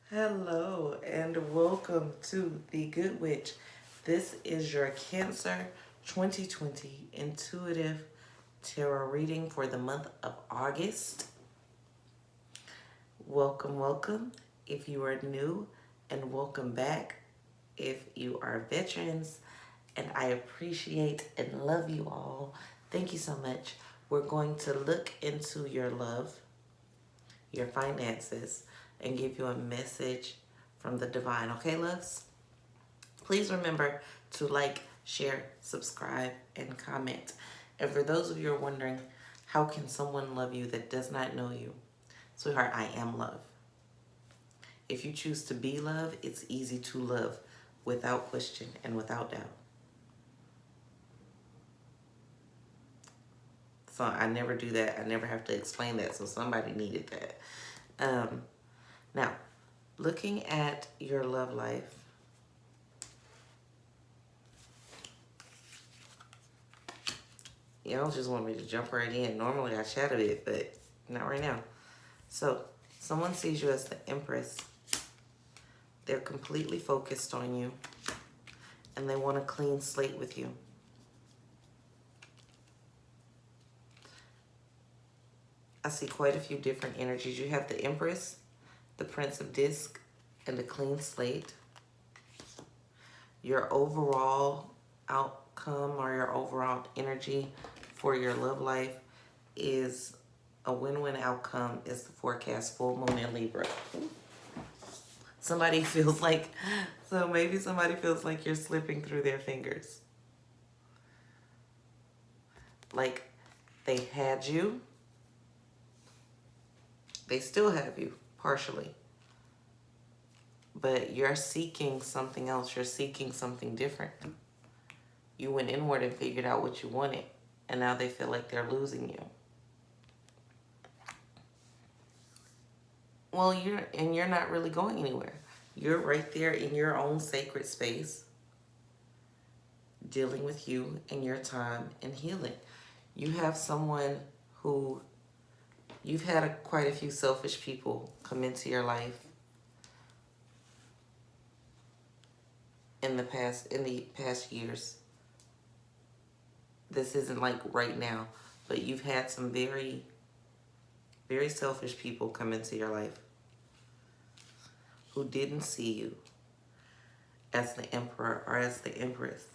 Hello and welcome to The Good Witch. This is your Cancer 2020 intuitive tarot reading for the month of August. Welcome, welcome if you are new, and welcome back if you are veterans. And I appreciate and love you all. Thank you so much. We're going to look into your love, your finances, and give you a message from the divine. Okay, loves? Please remember to like, share, subscribe, and comment. And for those of you who are wondering, how can someone love you that does not know you? Sweetheart, I am love. If you choose to be love, it's easy to love without question and without doubt. So I never do that. I never have to explain that. So somebody needed that. Now, looking at your love life, y'all just want me to jump right in. Normally I chat a bit, but not right now. So, someone sees you as the Empress. They're completely focused on you, and they want a clean slate with you. I see quite a few different energies. You have the Empress, the Prince of Disc, and the clean slate. Your overall outcome or your overall energy for your love life is a win-win outcome is the forecast full moon in Libra. Somebody feels like, so maybe somebody feels like you're slipping through their fingers. Like they had you, they still have you, partially. But you're seeking something else. You're seeking something different. You went inward and figured out what you wanted, and now they feel like they're losing you. Well, you're not really going anywhere. You're right there in your own sacred space, dealing with you and your time and healing. You have someone who, you've had quite a few selfish people come into your life in the past years. This isn't like right now, but you've had some very, very selfish people come into your life who didn't see you as the Emperor or as the Empress,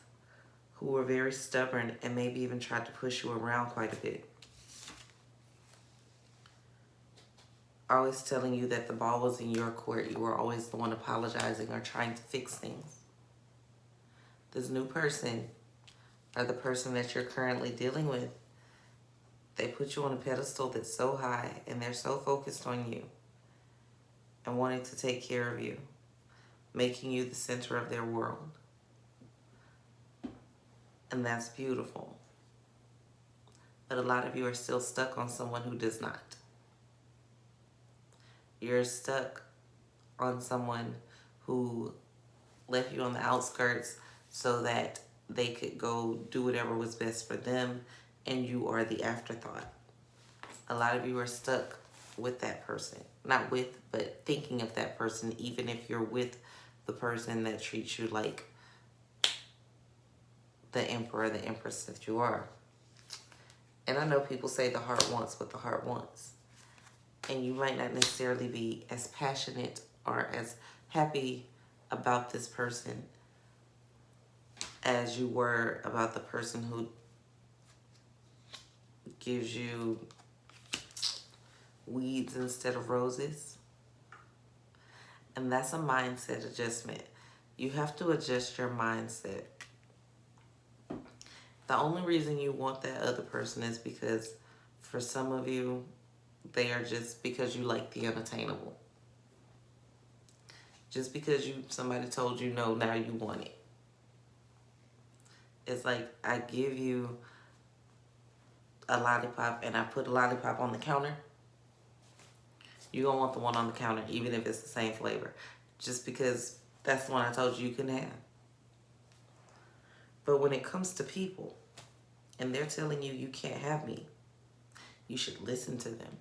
who were very stubborn and maybe even tried to push you around quite a bit. Always telling you that the ball was in your court. You were always the one apologizing or trying to fix things. This new person, or the person that you're currently dealing with, they put you on a pedestal that's so high and they're so focused on you and wanting to take care of you, making you the center of their world. And that's beautiful. But a lot of you are still stuck on someone who does not. You're stuck on someone who left you on the outskirts so that they could go do whatever was best for them, and you are the afterthought. A lot of you are stuck with that person. Not with, but thinking of that person, even if you're with the person that treats you like the Emperor, the Empress that you are. And I know people say the heart wants what the heart wants. And you might not necessarily be as passionate or as happy about this person as you were about the person who gives you weeds instead of roses. And that's a mindset adjustment. You have to adjust your mindset. The only reason you want that other person is because for some of you, they are just because you like the unattainable. Just because somebody told you no, now you want it. It's like I give you a lollipop and I put a lollipop on the counter. You're going to want the one on the counter, even if it's the same flavor. Just because that's the one I told you you couldn't have. But when it comes to people, and they're telling you you can't have me, you should listen to them.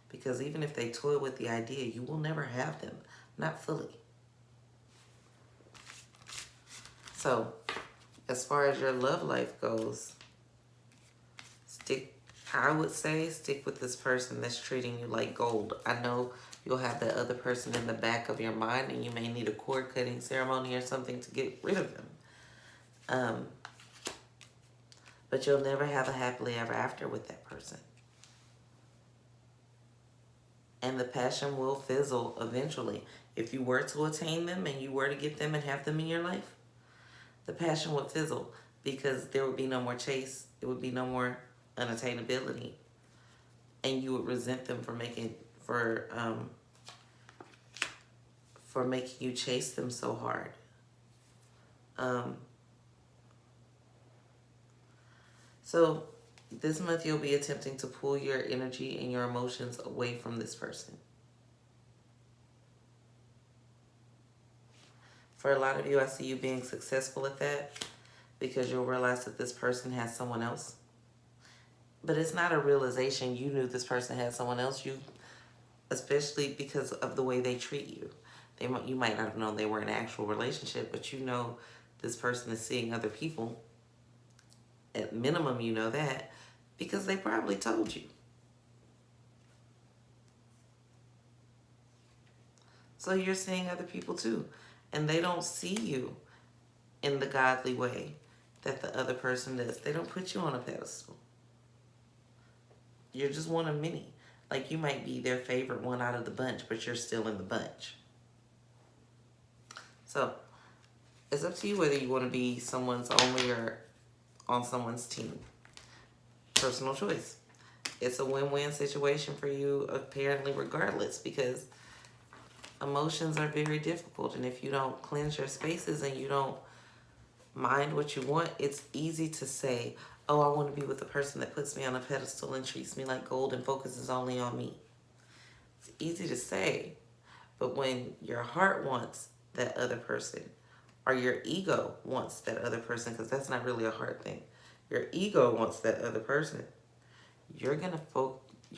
Because even if they toy with the idea, you will never have them. not fully. So, as far as your love life goes, I would say stick with this person that's treating you like gold. I know you'll have that other person in the back of your mind and you may need a cord cutting ceremony or something to get rid of them. But you'll never have a happily ever after with that person. And the passion will fizzle eventually. If you were to attain them and you were to get them and have them in your life, the passion would fizzle because there would be no more chase. It would be no more unattainability. And you would resent them for making you chase them so hard. So this month you'll be attempting to pull your energy and your emotions away from this person. For a lot of you, I see you being successful at that because you'll realize that this person has someone else. But it's not a realization you knew this person had someone else. Especially because of the way they treat you. You might not have known they were in an actual relationship, but you know this person is seeing other people. At minimum, you know that because they probably told you. So you're seeing other people too, and they don't see you in the godly way that the other person does. They don't put you on a pedestal. You're just one of many. Like you might be their favorite one out of the bunch, but you're still in the bunch. So it's up to you whether you want to be someone's only or on someone's team. Personal choice. It's a win-win situation for you apparently regardless, because emotions are very difficult, and if you don't cleanse your spaces and you don't mind what you want, it's easy to say, oh, I want to be with a person that puts me on a pedestal and treats me like gold and focuses only on me. It's easy to say, but when your heart wants that other person, or your ego wants that other person, because that's not really a heart thing, your ego wants that other person, your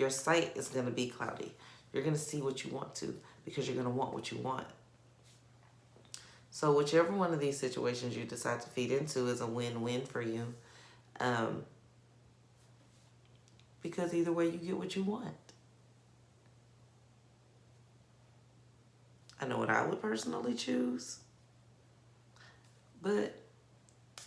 sight is going to be cloudy. You're going to see what you want to because you're going to want what you want. So whichever one of these situations you decide to feed into is a win-win for you. Because either way you get what you want. I know what I would personally choose. But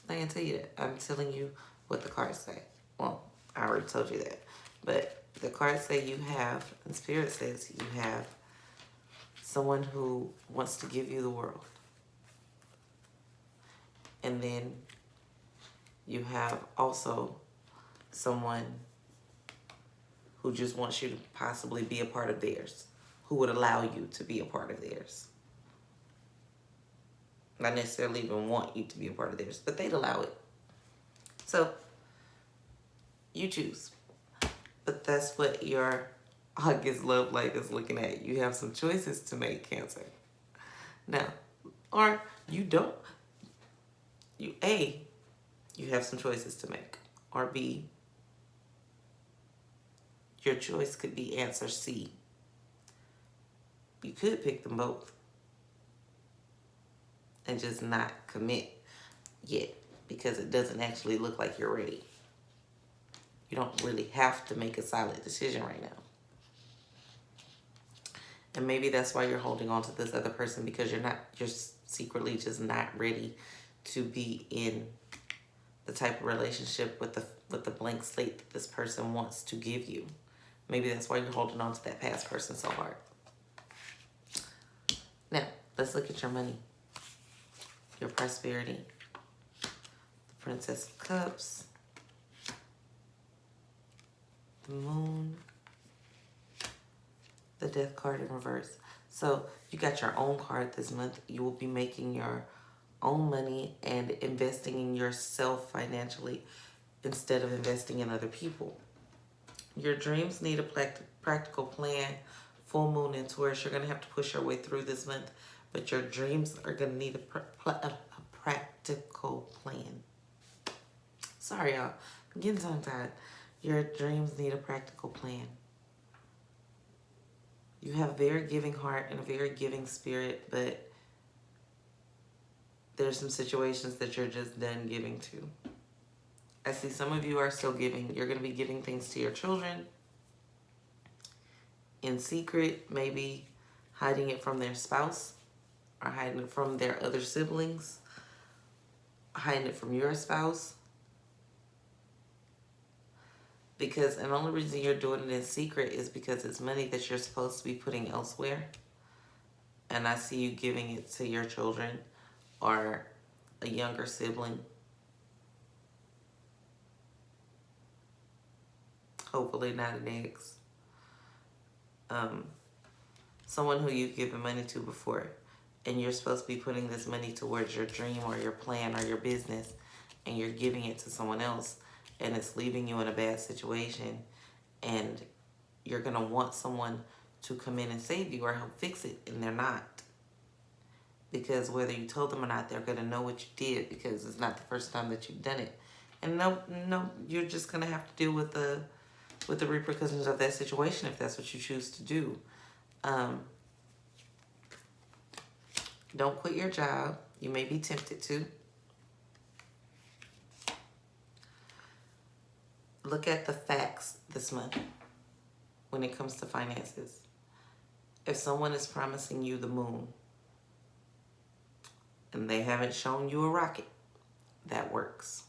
I can tell you that. I'm telling you what the cards say. Well, I already told you that. But the cards say you have, and Spirit says you have someone who wants to give you the world. And then you have also someone who just wants you to possibly be a part of theirs, who would allow you to be a part of theirs. Not necessarily even want you to be a part of theirs, but they'd allow it. So you choose. But that's what your August love life is looking at. You have some choices to make, Cancer. Now, or you don't. You have some choices to make. Or B, your choice could be answer C. You could pick them both and just not commit yet because it doesn't actually look like you're ready. You don't really have to make a solid decision right now. And maybe that's why you're holding on to this other person, because you're secretly just not ready to be in the type of relationship with the blank slate that this person wants to give you. Maybe that's why you're holding on to that past person so hard. Now, let's look at your money, your prosperity, the Princess of Cups, the Moon, the Death card in reverse. So you got your own card this month. You will be making your own money and investing in yourself financially instead of investing in other people. Your dreams need a practical plan. Full moon in Taurus, you're going to have to push your way through this month, but your dreams are going to need a practical plan. Sorry, y'all. I'm getting tongue-tied. Your dreams need a practical plan. You have a very giving heart and a very giving spirit, but there's some situations that you're just done giving to. I see some of you are still giving. You're going to be giving things to your children in secret, maybe hiding it from their spouse or hiding it from their other siblings, hiding it from your spouse. Because, and the only reason you're doing it in secret is because it's money that you're supposed to be putting elsewhere. And I see you giving it to your children or a younger sibling. Hopefully not an ex. Someone who you've given money to before. And you're supposed to be putting this money towards your dream or your plan or your business. And you're giving it to someone else. And it's leaving you in a bad situation. And you're going to want someone to come in and save you or help fix it. And they're not. Because whether you told them or not, they're going to know what you did because it's not the first time that you've done it. And no, you're just going to have to deal with the repercussions of that situation if that's what you choose to do. Don't quit your job. You may be tempted to. Look at the facts this month when it comes to finances. If someone is promising you the moon and they haven't shown you a rocket, that works.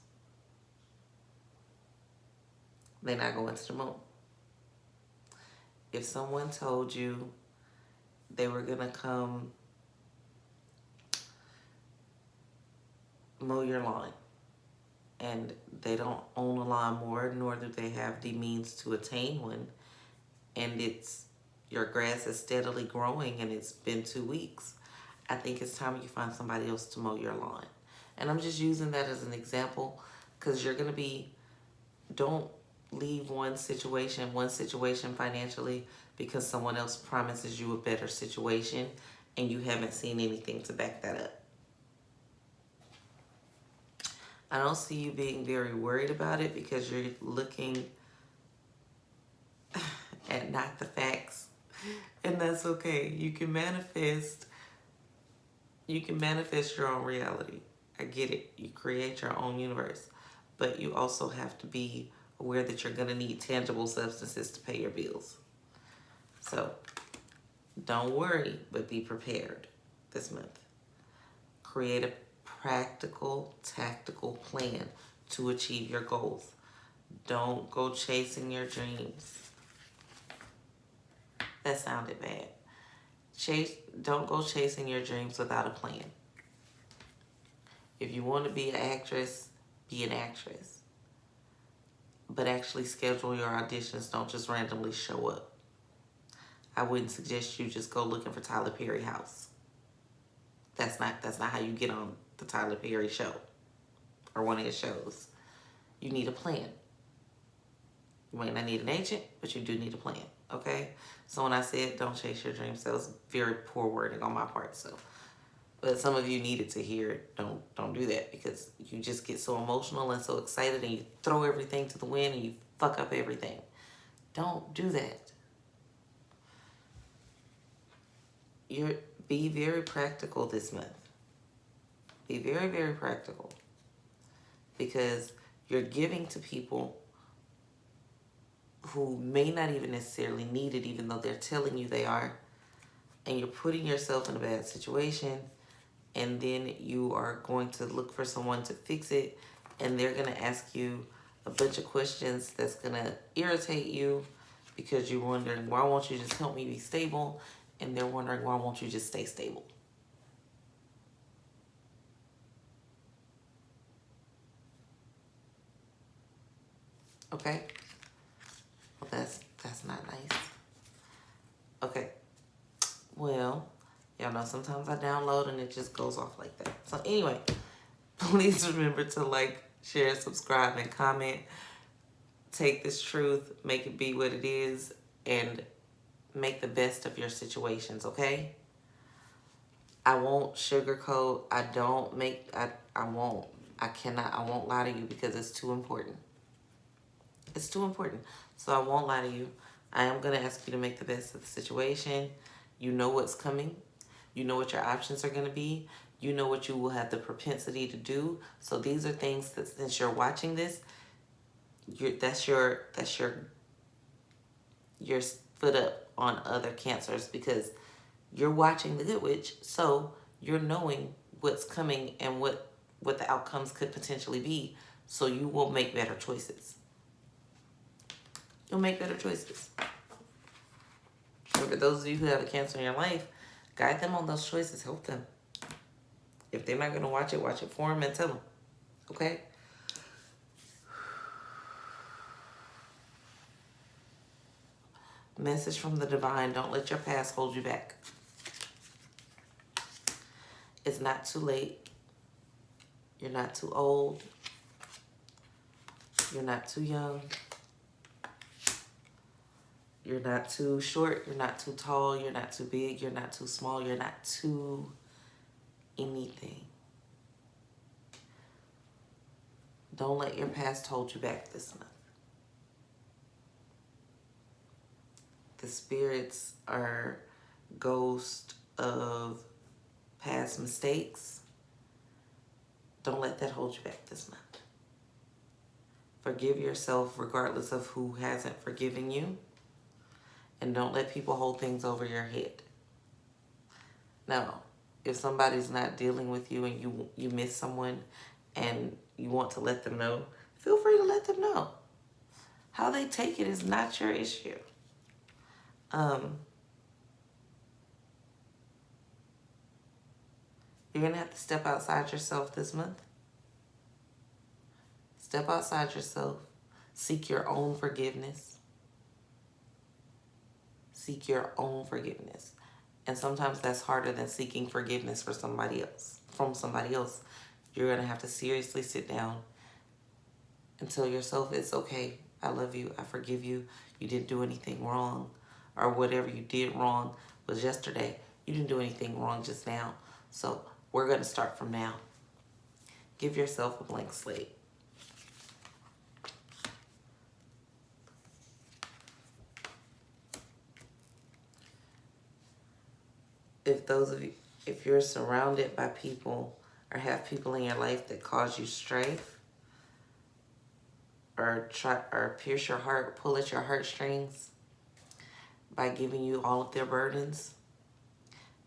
They're not going to the moon. If someone told you they were going to come mow your lawn and they don't own a lawnmower, nor do they have the means to attain one, and your grass is steadily growing and it's been 2 weeks, I think it's time you find somebody else to mow your lawn. And I'm just using that as an example because don't leave one situation financially because someone else promises you a better situation and you haven't seen anything to back that up. I don't see you being very worried about it because you're looking at not the facts. And that's okay. You can manifest your own reality. I get it. You create your own universe. But you also have to be aware that you're going to need tangible substances to pay your bills. So don't worry, but be prepared this month. Create a practical, tactical plan to achieve your goals. Don't go chasing your dreams. That sounded bad. Don't go chasing your dreams without a plan. If you want to be an actress, be an actress. But actually schedule your auditions. Don't just randomly show up. I wouldn't suggest you just go looking for Tyler Perry house. That's not how you get on the Tyler Perry show or one of his shows. You need a plan. You might not need an agent, but you do need a plan, okay? So when I said don't chase your dreams, that was very poor wording on my part. But some of you needed to hear it. Don't do that because you just get so emotional and so excited and you throw everything to the wind and you fuck up everything. Don't do that. Be very practical this month. Be very, very practical. Because you're giving to people who may not even necessarily need it, even though they're telling you they are. And you're putting yourself in a bad situation. And then you are going to look for someone to fix it. And they're going to ask you a bunch of questions that's going to irritate you. Because you're wondering, why won't you just help me be stable? And they're wondering, why won't you just stay stable? Okay? Well, that's not nice. Okay. Well, y'all know sometimes I download and it just goes off like that. So anyway, please remember to like, share, subscribe, and comment. Take this truth, make it be what it is, and make the best of your situations, okay? I won't sugarcoat. I won't. I won't lie to you because it's too important. It's too important. So I won't lie to you. I am going to ask you to make the best of the situation. You know what's coming. You know what your options are going to be. You know what you will have the propensity to do. So these are things that, since you're watching this, that's your foot up on other cancers, because you're watching The Good Witch, so you're knowing what's coming and what the outcomes could potentially be, so you will make better choices. You'll make better choices. So for those of you who have a cancer in your life, guide them on those choices. Help them. If they're not going to watch it for them and tell them. Okay? Message from the divine. Don't let your past hold you back. It's not too late. You're not too old. You're not too young. You're not too short. You're not too tall. You're not too big. You're not too small. You're not too anything. Don't let your past hold you back this month. The spirits are ghosts of past mistakes. Don't let that hold you back this month. Forgive yourself regardless of who hasn't forgiven you. And don't let people hold things over your head. Now, if somebody's not dealing with you and you miss someone and you want to let them know, feel free to let them know. How they take it is not your issue. You're going to have to step outside yourself this month. Step outside yourself. Seek your own forgiveness. Seek your own forgiveness. And sometimes that's harder than seeking forgiveness for somebody else. From somebody else. You're going to have to seriously sit down and tell yourself, it's okay. I love you. I forgive you. You didn't do anything wrong. Or whatever you did wrong was yesterday. You didn't do anything wrong just now. So we're going to start from now. Give yourself a blank slate. If you're surrounded by people or have people in your life that cause you strife or pierce your heart, pull at your heartstrings by giving you all of their burdens,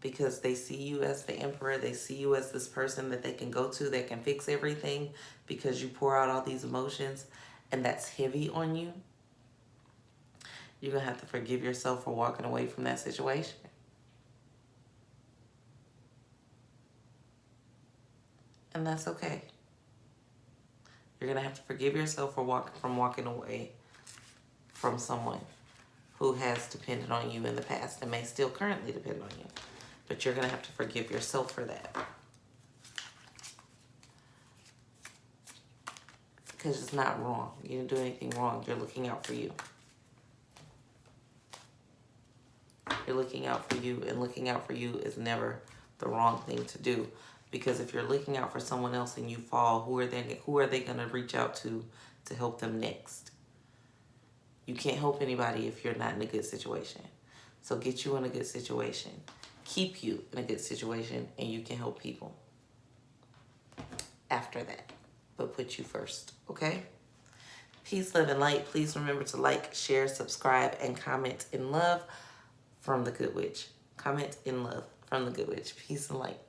because they see you as the emperor, they see you as this person that they can go to, that can fix everything, because you pour out all these emotions and that's heavy on you, you're going to have to forgive yourself for walking away from that situation. And that's okay. You're going to have to forgive yourself for walking away from someone who has depended on you in the past and may still currently depend on you. But you're going to have to forgive yourself for that. Because it's not wrong. You didn't do anything wrong. You're looking out for you. You're looking out for you, and looking out for you is never the wrong thing to do. Because if you're looking out for someone else and you fall, who are they going to reach out to help them next? You can't help anybody if you're not in a good situation. So get you in a good situation. Keep you in a good situation, and you can help people after that. But put you first, okay? Peace, love, and light. Please remember to like, share, subscribe, and comment in love from The Good Witch. Comment in love from The Good Witch. Peace and light.